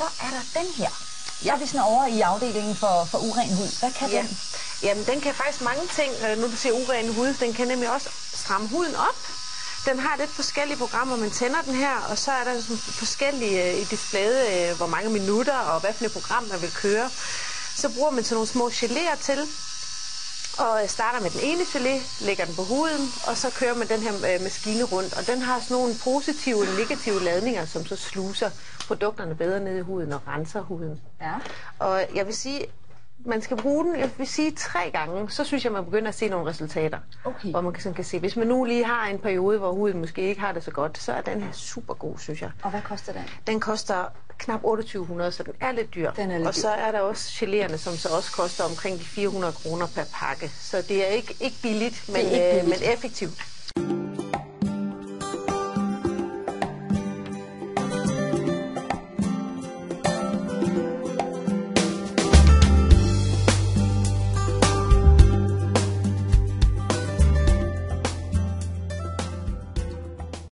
så er der den her. Så er vi sådan over i afdelingen for uren hud. Hvad kan den? Jamen, den kan faktisk mange ting. Nu du siger uren hud, den kan nemlig også stramme huden op. Den har lidt forskellige programmer, man tænder den her, og så er der sådan forskellige i displayet, hvor mange minutter og hvad for et program man vil køre. Så bruger man sådan nogle små geléer til, og starter med den ene gelé, lægger den på huden, og så kører man den her maskine rundt. Og den har sådan nogle positive og negative ladninger, som så sluser produkterne bedre ned i huden og renser huden. Ja. Og jeg vil sige, man skal bruge den, jeg vil sige 3 gange, så synes jeg, man begynder at se nogle resultater. Okay. Hvor man sådan kan se, hvis man nu lige har en periode, hvor huden måske ikke har det så godt, så er den her super god, synes jeg. Og hvad koster den? Den koster knap 2800, så den er lidt dyr. Den er lidt og så er der også geléerne, som så også koster omkring de 400 kroner per pakke. Så det er ikke billigt, men effektivt.